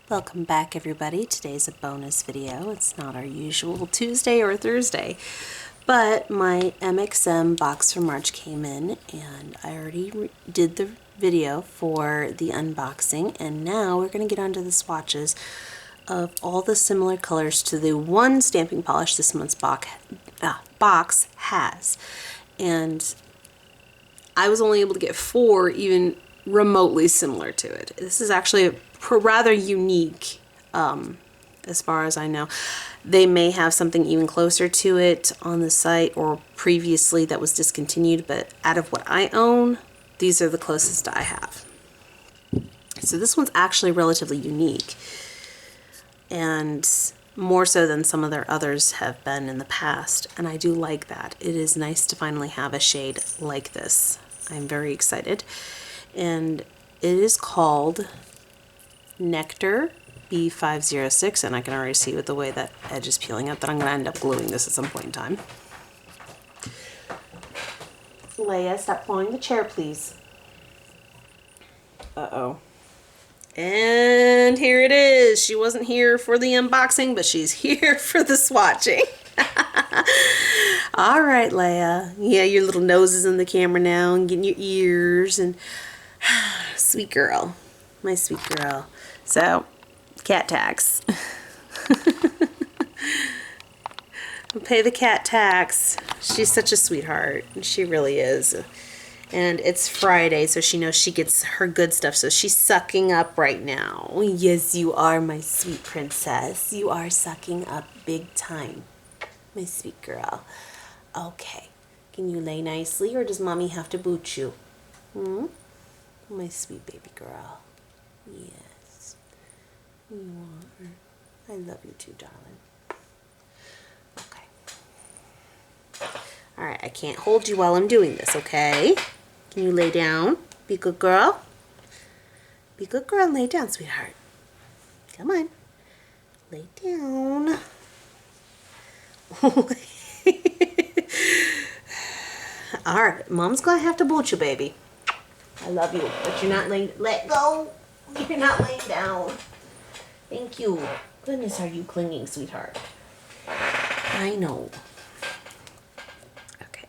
Welcome back, everybody. Today's a bonus video. It's not our usual Tuesday or Thursday, but my MXM box for March came in and I already did the video for the unboxing, and now we're going to get onto the swatches of all the similar colors to the one stamping polish this month's box has. And I was only able to get 4 even remotely similar to it. This is actually rather unique as far as I know. They may have something even closer to it on the site or previously that was discontinued, but out of what I own, these are the closest I have. So this one's actually relatively unique, and more so than some of their others have been in the past, and I do like that. It is nice to finally have a shade like this. I'm very excited, and it is called Nectar B506, and I can already see with the way that edge is peeling up that I'm going to end up gluing this at some point in time. Leia, stop pulling the chair, please. Uh-oh. And here it is. She wasn't here for the unboxing, but she's here for the swatching. All right, Leia. Yeah, your little nose is in the camera now and getting your ears, and sweet girl. My sweet girl. So, cat tax. We'll pay the cat tax. She's such a sweetheart. She really is. And it's Friday, so she knows she gets her good stuff. So she's sucking up right now. Yes, you are, my sweet princess. You are sucking up big time. My sweet girl. Okay. Can you lay nicely, or does mommy have to boot you? My sweet baby girl. Yes. You are. I love you too, darling. Okay. Alright, I can't hold you while I'm doing this, okay? Can you lay down? Be a good girl. Be a good girl and lay down, sweetheart. Come on. Lay down. Alright, mom's gonna have to boot you, baby. I love you, but you're not laying. Let go. You're not laying down. Thank you. Goodness, are you clinging, sweetheart? I know. Okay.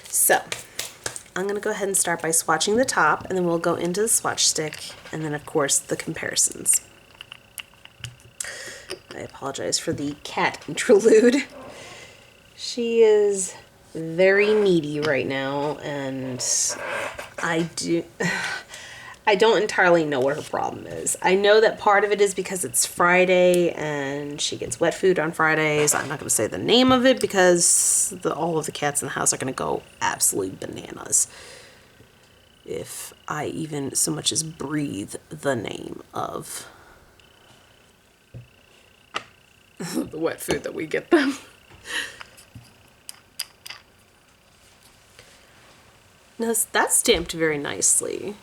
So, I'm going to go ahead and start by swatching the top, and then we'll go into the swatch stick, and then, of course, the comparisons. I apologize for the cat interlude. She is very needy right now, and I don't entirely know what her problem is. I know that part of it is because it's Friday and she gets wet food on Fridays. I'm not going to say the name of it because all of the cats in the house are going to go absolutely bananas if I even so much as breathe the name of the wet food that we get them. Now, that's stamped very nicely,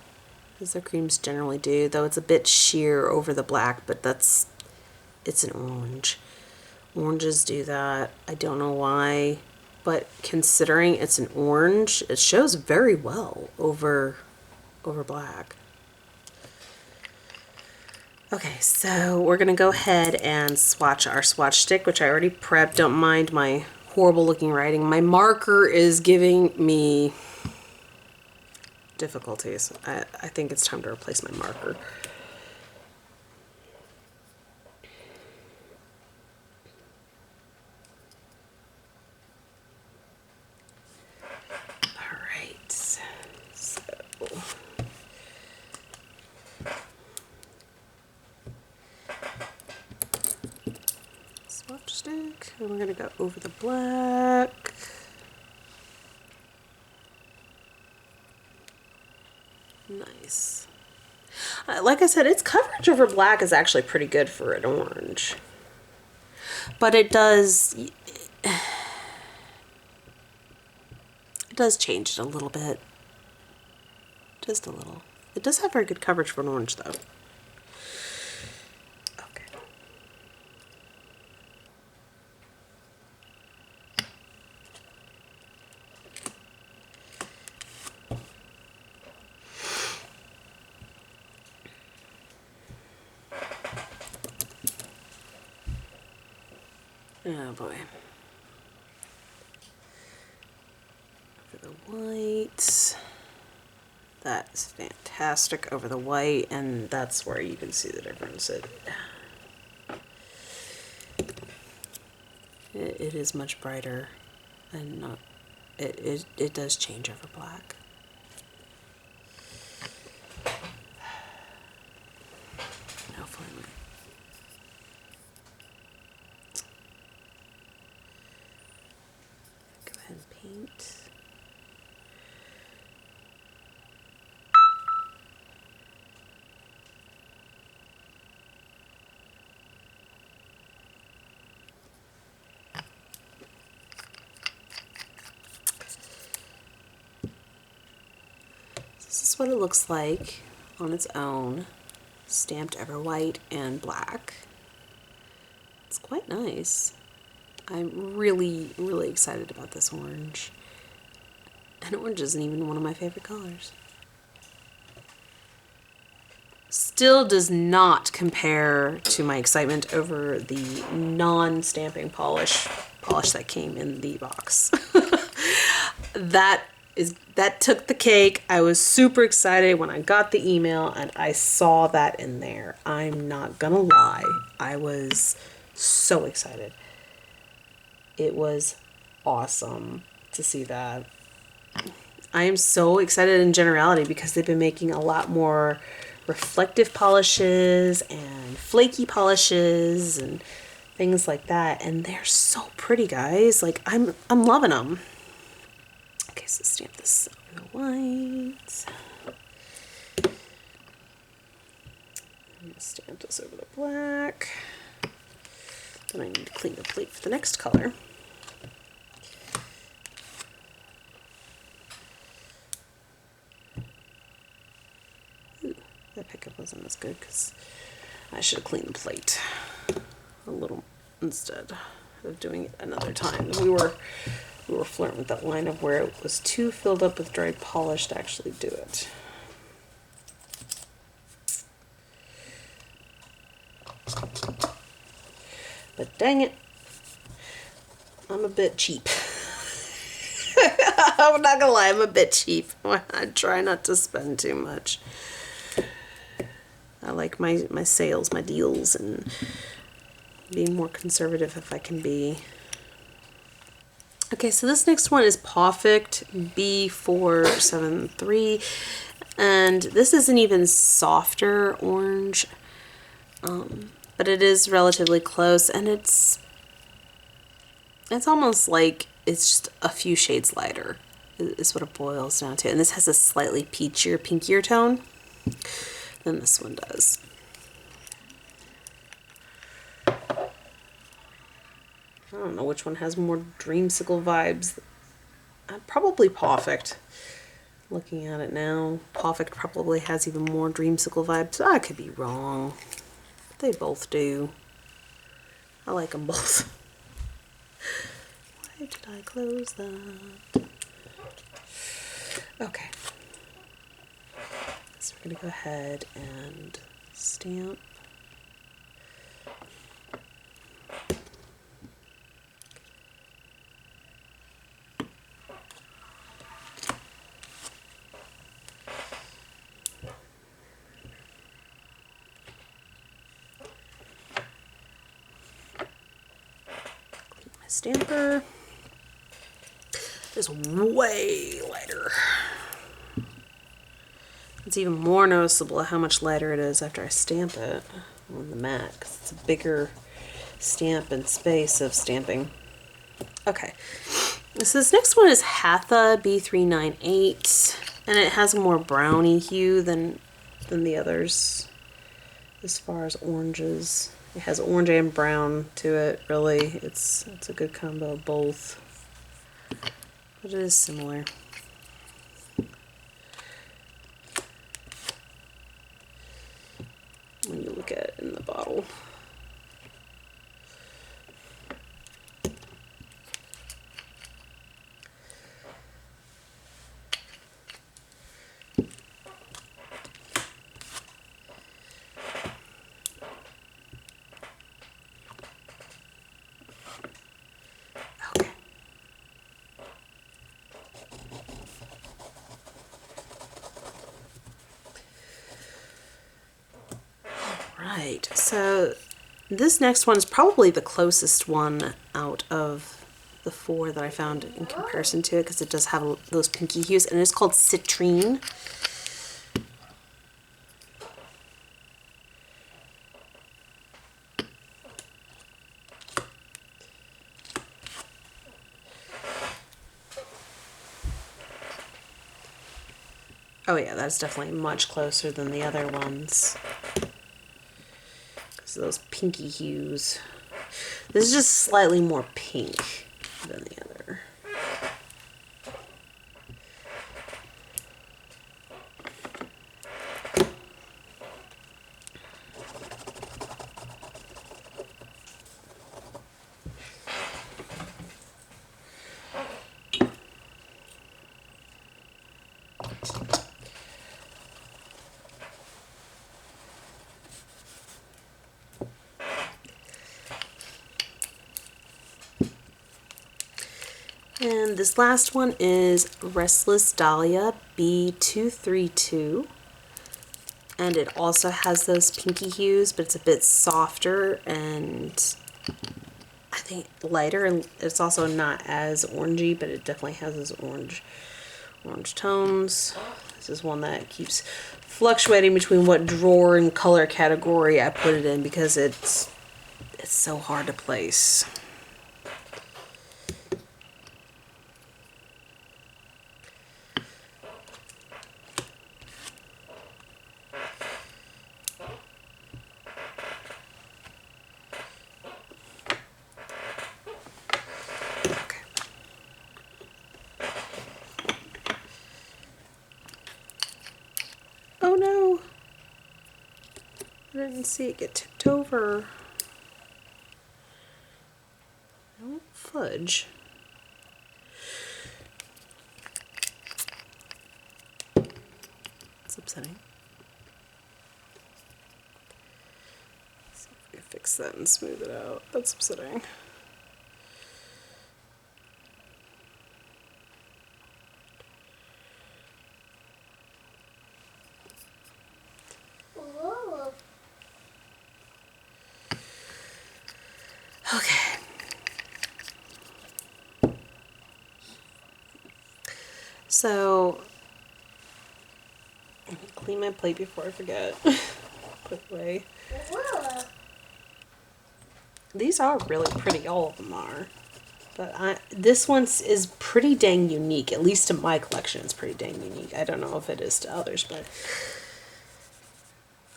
as their creams generally do, though it's a bit sheer over the black, but it's an orange. Oranges do that. I don't know why, but considering it's an orange, it shows very well over black. Okay, so we're gonna go ahead and swatch our swatch stick, which I already prepped. Don't mind my horrible looking writing. My marker is giving me difficulties. I think it's time to replace my marker. All right, so swatch stick, and we're gonna go over the black. Nice. Like I said, its coverage over black is actually pretty good for an orange. But it does change it a little bit. Just a little. It does have very good coverage for an orange, though. Okay. Oh boy. For the white. That's fantastic over the white, and that's where you can see the difference. It is much brighter, and not it does change over black. Hopefully, go ahead and paint. This is what it looks like on its own, stamped ever white and black. It's quite nice. I'm really, really excited about this orange. And orange isn't even one of my favorite colors. Still does not compare to my excitement over the non-stamping polish that came in the box. That took the cake. I was super excited when I got the email and I saw that in there. I'm not gonna lie. I was so excited. It was awesome to see that. I am so excited in generality because they've been making a lot more reflective polishes and flaky polishes and things like that, and they're so pretty, guys. Like I'm loving them. Okay, so stamp this over the white. I'm gonna stamp this over the black. Then I need to clean the plate for the next color. Ooh, that pickup wasn't as good because I should have cleaned the plate a little instead of doing it another time. We were flirting with that line of where it was too filled up with dried polish to actually do it. But dang it, I'm a bit cheap. I'm not gonna lie, I'm a bit cheap. I try not to spend too much. I like my sales, my deals, and being more conservative if I can be. Okay, so this next one is Perfect B473, and this is an even softer orange, but it is relatively close, and it's almost like it's just a few shades lighter is what it boils down to. And this has a slightly peachier, pinkier tone than this one does. I don't know which one has more dreamsicle vibes. Probably Perfect. Looking at it now, Perfect probably has even more dreamsicle vibes. I could be wrong. They both do. I like them both. Why did I close that? Okay. So we're going to go ahead and stamp. Stamper is way lighter. It's even more noticeable how much lighter it is after I stamp it on the mat because it's a bigger stamp and space of stamping. Okay, so this next one is Hatha B398, and it has a more browny hue than the others as far as oranges. It has orange and brown to it, really. It's a good combo of both. But it is similar. When you look at it in the bottle. right, so this next one is probably the closest one out of the 4 that I found in comparison to it, because it does have those pinky hues, and it's called Citrine. Oh yeah, that's definitely much closer than the other ones. Because those pinky hues. This is just slightly more pink than the other. And this last one is Restless Dahlia B232. And it also has those pinky hues, but it's a bit softer and I think lighter, and it's also not as orangey, but it definitely has those orange tones. This is one that keeps fluctuating between what drawer and color category I put it in, because it's so hard to place. Oh no! I didn't see it get tipped over. Oh, fudge. It's upsetting. Let's see if we can fix that and smooth it out. That's upsetting. Okay. So, let me clean my plate before I forget. Put it away. These are really pretty, all of them are. But this one is pretty dang unique, at least to my collection. It's pretty dang unique. I don't know if it is to others, but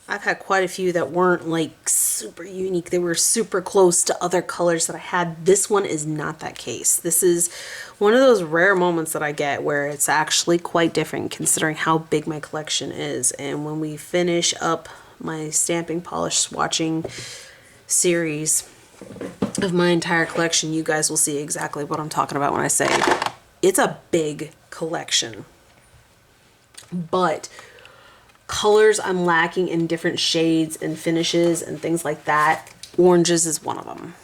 I've had quite a few that weren't like super unique. They were super close to other colors that I had. This one is not that case. This is one of those rare moments that I get where it's actually quite different considering how big my collection is. And when we finish up my stamping, polish, swatching series of my entire collection, you guys will see exactly what I'm talking about when I say it's a big collection. But colors I'm lacking in different shades and finishes and things like that. Oranges is one of them.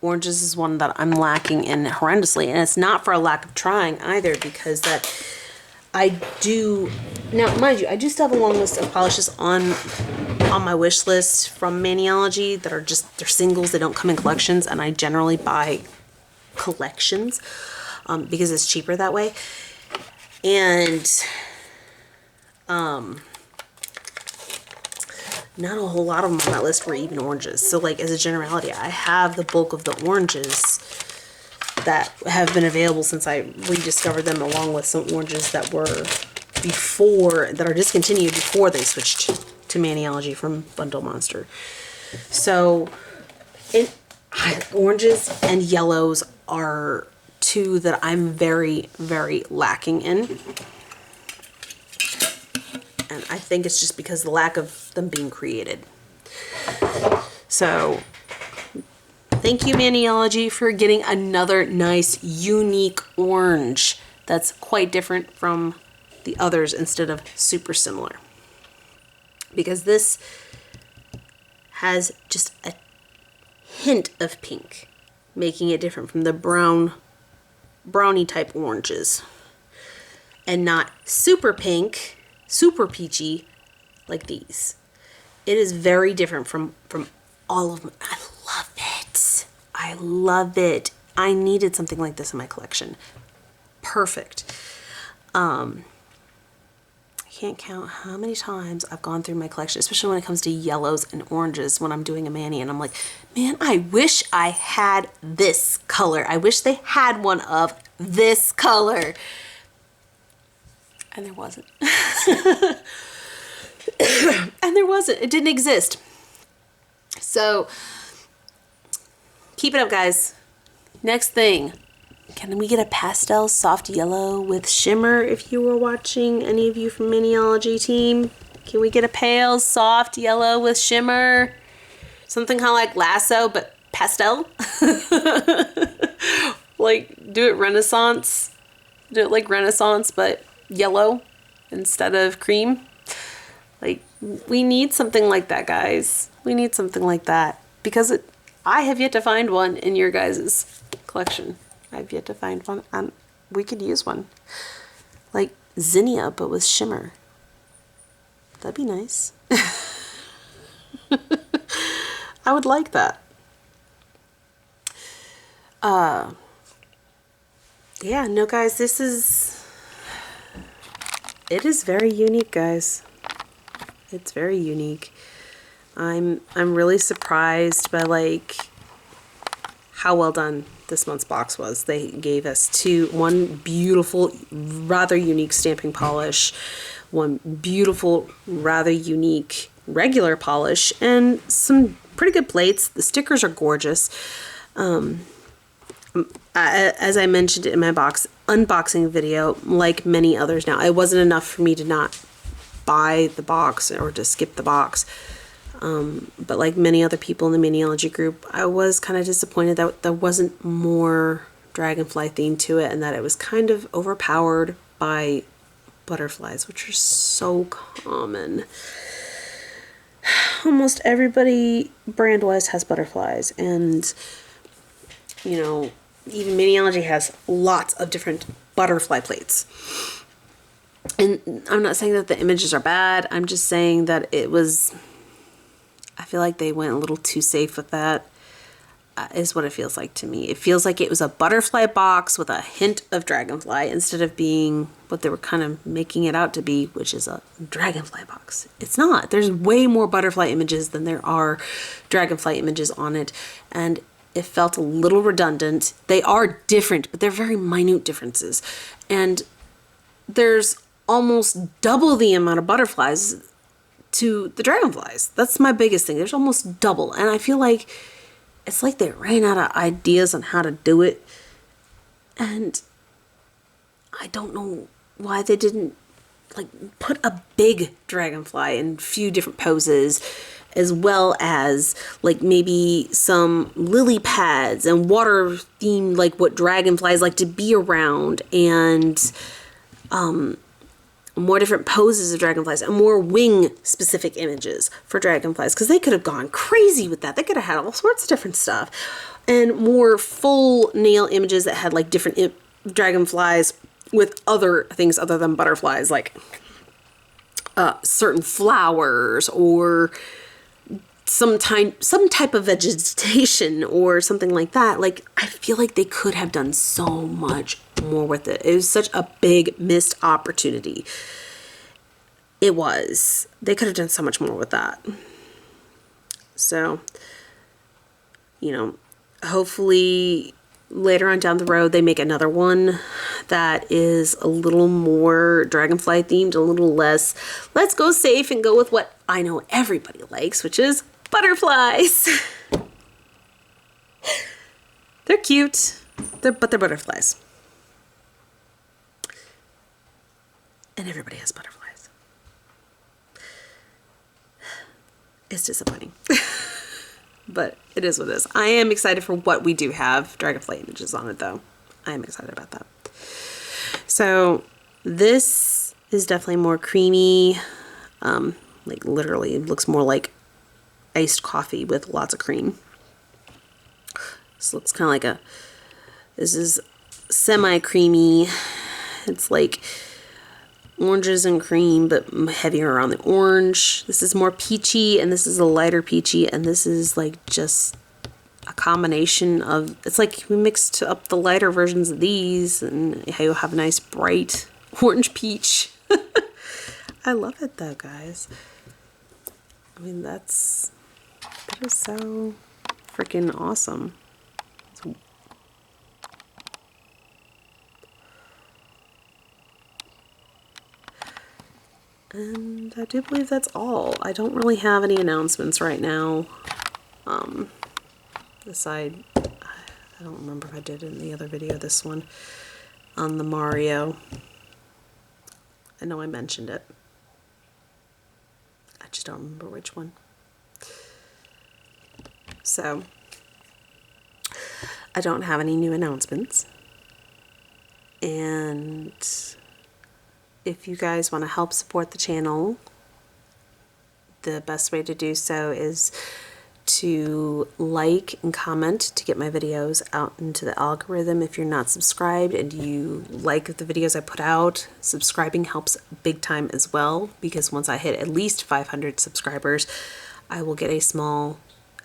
Oranges is one that I'm lacking in horrendously, and it's not for a lack of trying either, because that I do now, mind you, I do still have a long list of polishes on my wish list from Maniology that are just, they're singles, they don't come in collections, and I generally buy collections because it's cheaper that way. And not a whole lot of them on that list were even oranges. So like, as a generality, I have the bulk of the oranges that have been available since I rediscovered them, along with some oranges that were before, that are discontinued before they switched to Maniology from Bundle Monster. So oranges and yellows are two that I'm very, very lacking in. And I think it's just because of the lack of them being created. So thank you, Maniology, for getting another nice, unique orange that's quite different from the others instead of super similar. Because this has just a hint of pink, making it different from the brownie type oranges. And not super pink, super peachy like these. It is very different from all of them. I love it. I love it. I needed something like this in my collection. Perfect. I can't count how many times I've gone through my collection, especially when it comes to yellows and oranges when I'm doing a mani, and I'm like, man, I wish I had this color. I wish they had one of this color. And there wasn't. And there wasn't. It didn't exist. So keep it up, guys. Next thing. Can we get a pastel soft yellow with shimmer if you were watching, any of you from Maniology team? Can we get a pale soft yellow with shimmer? Something kind of like Lasso, but pastel? Like, do it Renaissance. Do it like Renaissance, but yellow instead of cream. Like, we need something like that, guys. We need something like that. Because I have yet to find one in your guys' collection. I've yet to find one. We could use one. Like zinnia, but with shimmer. That'd be nice. I would like that. Yeah, no, guys, it is very unique, guys. It's very unique. I'm really surprised by like how well done this month's box was. They gave us one beautiful, rather unique stamping polish, one beautiful, rather unique regular polish, and some pretty good plates. The stickers are gorgeous. As I mentioned in my unboxing video, like many others now, it wasn't enough for me to not buy the box or to skip the box. But like many other people in the Maniology group, I was kind of disappointed that there wasn't more dragonfly theme to it, and that it was kind of overpowered by butterflies, which are so common. Almost everybody brand-wise has butterflies, and you know, even Maniology has lots of different butterfly plates. And I'm not saying that the images are bad, I'm just saying that I feel like they went a little too safe with that, is what it feels like to me. It feels like it was a butterfly box with a hint of dragonfly instead of being what they were kind of making it out to be, which is a dragonfly box. It's not. There's way more butterfly images than there are dragonfly images on it, and it felt a little redundant. They are different, but they're very minute differences. And there's almost double the amount of butterflies to the dragonflies. That's my biggest thing. There's almost double. And I feel like it's like they ran out of ideas on how to do it. And I don't know why they didn't like put a big dragonfly in a few different poses, as well as like maybe some lily pads and water themed, like what dragonflies like to be around, and more different poses of dragonflies and more wing specific images for dragonflies, because they could have gone crazy with that. They could have had all sorts of different stuff, and more full nail images that had like different dragonflies with other things other than butterflies, like certain flowers or some type of vegetation or something like that. Like, I feel like they could have done so much more with it. It was such a big missed opportunity. It was. They could have done so much more with that. So, you know, hopefully later on down the road they make another one that is a little more dragonfly themed, a little less, let's go safe and go with what I know everybody likes, which is butterflies. They're cute, but they're butterflies. And everybody has butterflies. It's disappointing. But it is what it is. I am excited for what we do have dragonfly images on it, though. I am excited about that. So this is definitely more creamy. Like literally, it looks more like iced coffee with lots of cream. This looks kind of like this is semi-creamy. It's like oranges and cream, but heavier on the orange. This is more peachy, and this is a lighter peachy, and this is like just a combination of, it's like we mixed up the lighter versions of these, and you'll have a nice bright orange peach. I love it though, guys. I mean, that is so freaking awesome. And I do believe that's all. I don't really have any announcements right now. Aside, I don't remember if I did in the other video, this one on the Mario. I know I mentioned it. I just don't remember which one. So, I don't have any new announcements. And if you guys want to help support the channel, the best way to do so is to like and comment to get my videos out into the algorithm. If you're not subscribed and you like the videos I put out, subscribing helps big time as well, because once I hit at least 500 subscribers, I will get a small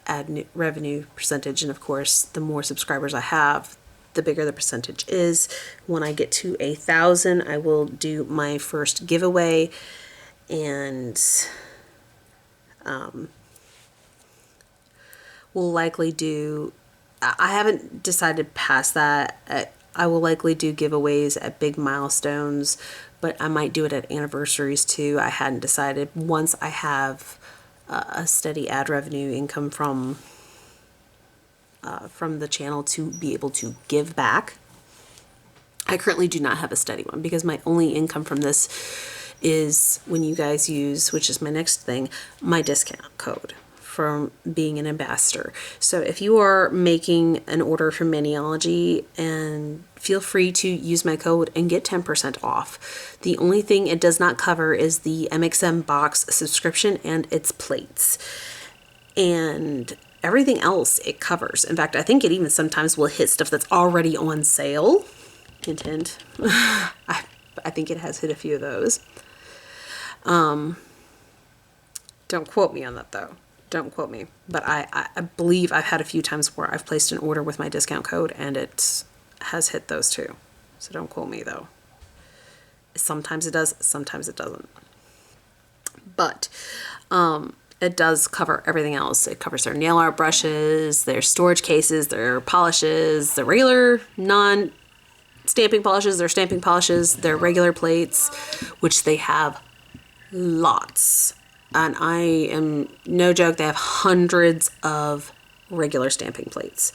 ad revenue percentage. And of course, the more subscribers I have, the bigger the percentage is. When I get to 1,000, I will do my first giveaway, and we'll likely do, I haven't decided past that. I will likely do giveaways at big milestones, but I might do it at anniversaries too. I hadn't decided. Once I have a steady ad revenue income from the channel to be able to give back. I currently do not have a steady one, because my only income from this is when you guys use, which is my next thing, my discount code from being an ambassador. So if you are making an order from Maniology, and feel free to use my code and get 10% off. The only thing it does not cover is the MXM box subscription and its plates. And everything else it covers. In fact, I think it even sometimes will hit stuff that's already on sale. Hint, hint. I think it has hit a few of those. Don't quote me on that though. Don't quote me. But I believe I've had a few times where I've placed an order with my discount code and it has hit those too. So don't quote me though. Sometimes it does, sometimes it doesn't. But it does cover everything else. It covers their nail art brushes, their storage cases, their polishes, the regular non-stamping polishes, their stamping polishes, their regular plates, which they have lots. And I am no joke, they have hundreds of regular stamping plates.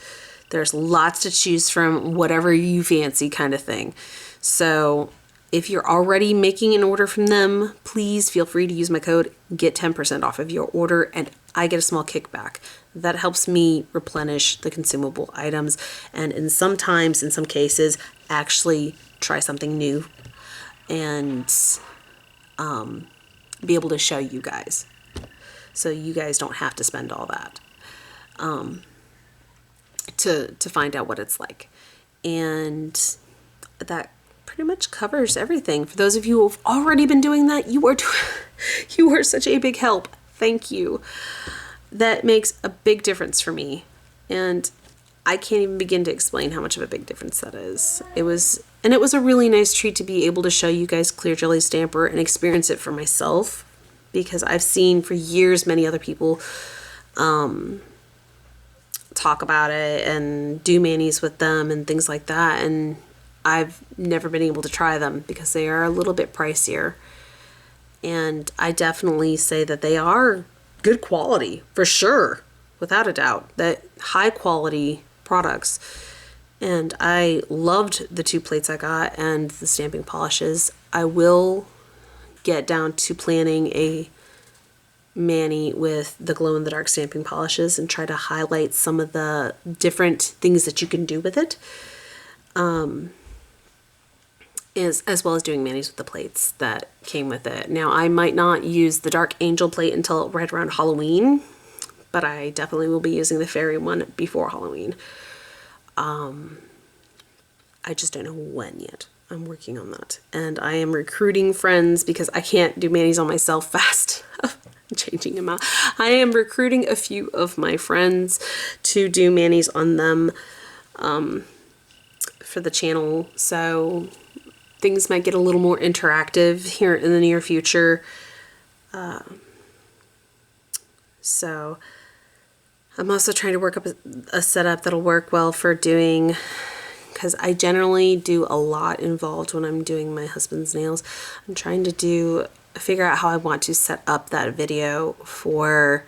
There's lots to choose from, whatever you fancy kind of thing. So if you're already making an order from them, please feel free to use my code, get 10% off of your order, and I get a small kickback. That helps me replenish the consumable items, and in some cases, actually try something new and be able to show you guys. So you guys don't have to spend all that to find out what it's like. And that pretty much covers everything. For those of you who have already been doing that, you are such a big help. Thank you. That makes a big difference for me, and I can't even begin to explain how much of a big difference that is. It was a really nice treat to be able to show you guys Clear Jelly Stamper and experience it for myself, because I've seen for years many other people talk about it and do manis with them and things like that, and I've never been able to try them because they are a little bit pricier. And I definitely say that they are good quality, for sure, without a doubt. That high quality products. And I loved the 2 plates I got and the stamping polishes. I will get down to planning a mani with the glow-in-the-dark stamping polishes and try to highlight some of the different things that you can do with it. As well as doing manis with the plates that came with it. Now, I might not use the Dark Angel plate until right around Halloween, but I definitely will be using the Fairy one before Halloween. I just don't know when yet. I'm working on that. And I am recruiting friends because I can't do manis on myself fast. Changing them out. I am recruiting a few of my friends to do manis on them for the channel. So things might get a little more interactive here in the near future. So I'm also trying to work up a setup that'll work well for doing, because I generally do a lot involved when I'm doing my husband's nails. I'm trying to figure out how I want to set up that video for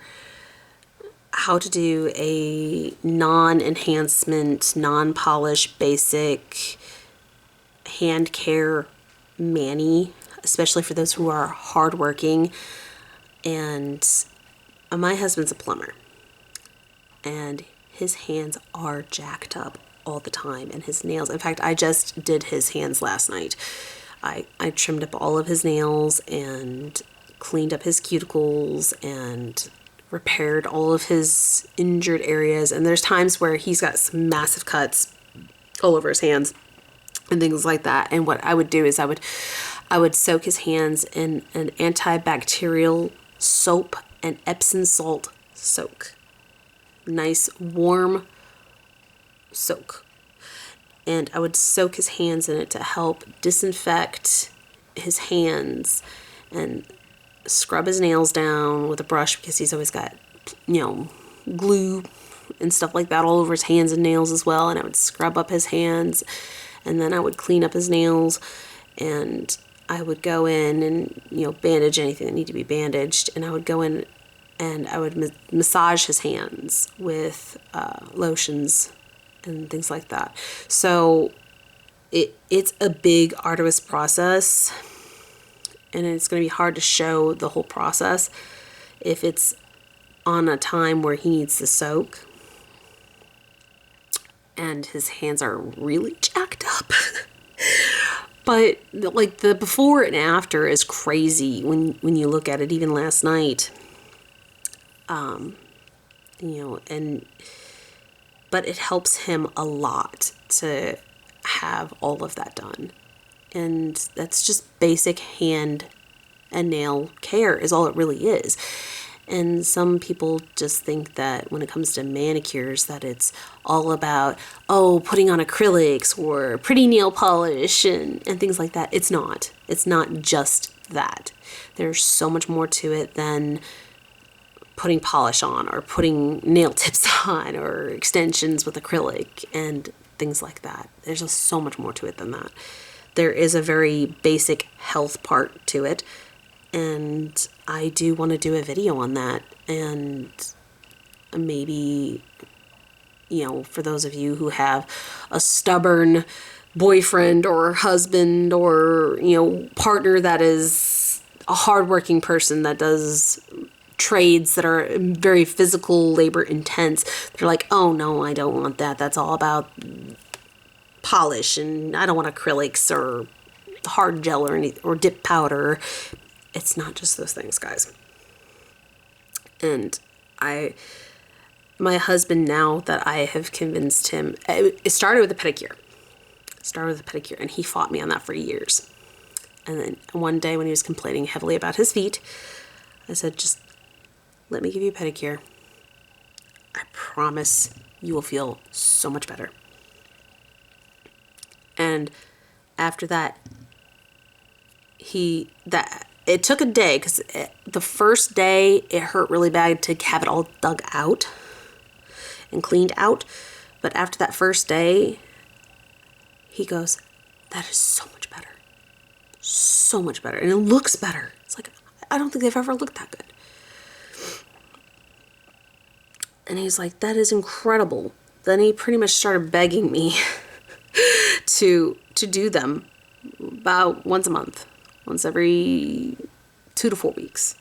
how to do a non-enhancement, non-polish, basic hand care mani, especially for those who are hardworking. And my husband's a plumber, and his hands are jacked up all the time, and his nails. In fact, I just did his hands last night. I trimmed up all of his nails and cleaned up his cuticles and repaired all of his injured areas. And there's times where he's got some massive cuts all over his hands and things like that. And what I would do is I would soak his hands in an antibacterial soap and Epsom salt soak. Nice warm soak. And I would soak his hands in it to help disinfect his hands and scrub his nails down with a brush, because he's always got, glue and stuff like that all over his hands and nails as well. And I would scrub up his hands, and then I would clean up his nails, and I would go in and, bandage anything that needed to be bandaged. And I would go in and I would massage his hands with lotions and things like that. So it's a big, arduous process, and it's going to be hard to show the whole process if it's on a time where he needs to soak and his hands are really jacked up. But like the before and after is crazy when you look at it. Even last night, but it helps him a lot to have all of that done. And that's just basic hand and nail care is all it really is. And some people just think that when it comes to manicures that it's all about, putting on acrylics or pretty nail polish and things like that. It's not. It's not just that. There's so much more to it than putting polish on or putting nail tips on or extensions with acrylic and things like that. There's just so much more to it than that. There is a very basic health part to it, and I do want to do a video on that. And maybe, for those of you who have a stubborn boyfriend or husband or, partner that is a hardworking person that does trades that are very physical, labor intense, they're like, oh no, I don't want that. That's all about polish, and I don't want acrylics or hard gel or dip powder. It's not just those things, guys. And my husband, now that I have convinced him, it started with a pedicure. And he fought me on that for years. And then one day when he was complaining heavily about his feet, I said, just let me give you a pedicure. I promise you will feel so much better. And after that, it took a day, because the first day it hurt really bad to have it all dug out and cleaned out. But after that first day, he goes, that is so much better. So much better. And it looks better. It's like, I don't think they've ever looked that good. And he's like, that is incredible. Then he pretty much started begging me to do them about once a month, once every 2 to 4 weeks,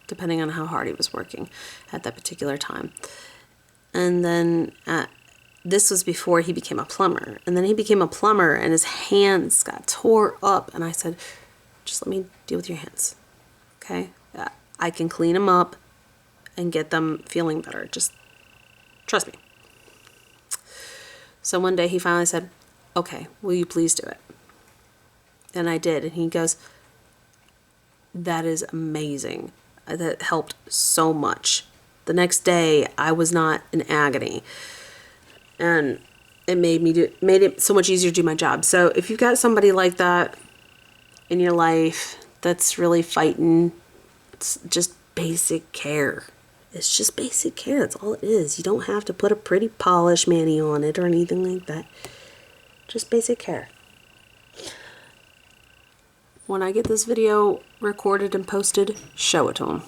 depending on how hard he was working at that particular time. And then this was before he became a plumber. And then he became a plumber and his hands got tore up. And I said, just let me deal with your hands. Okay? I can clean them up and get them feeling better. Just trust me. So one day he finally said, okay, will you please do it? And I did. And he goes, that is amazing. That helped so much. The next day, I was not in agony. And it made it so much easier to do my job. So if you've got somebody like that in your life that's really fighting, it's just basic care. It's just basic care. That's all it is. You don't have to put a pretty polish mani on it or anything like that. Just basic care. When I get this video recorded and posted, show it to him.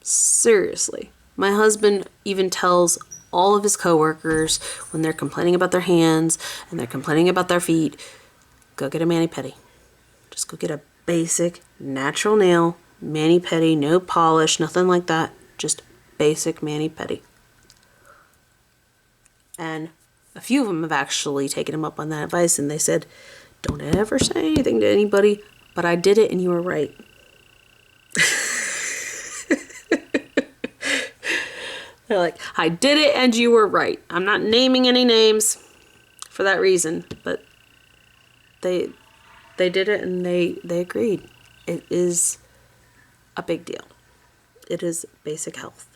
Seriously. My husband even tells all of his coworkers when they're complaining about their hands and they're complaining about their feet, go get a mani-pedi. Just go get a basic natural nail mani-pedi, no polish, nothing like that. Just basic mani-pedi. And a few of them have actually taken him up on that advice, and they said, don't ever say anything to anybody, but I did it and you were right. They're like, I did it and you were right. I'm not naming any names for that reason, but they did it and they agreed. It is a big deal. It is basic health.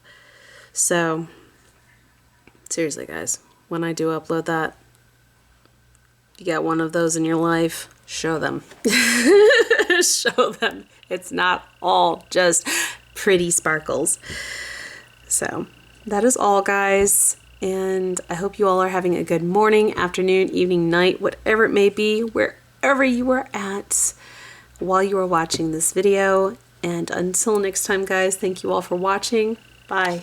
So, seriously guys, when I do upload that, you got one of those in your life, show them. Show them. It's not all just pretty sparkles. So, that is all, guys. And I hope you all are having a good morning, afternoon, evening, night, whatever it may be, wherever you are at while you are watching this video. And until next time, guys, thank you all for watching. Bye.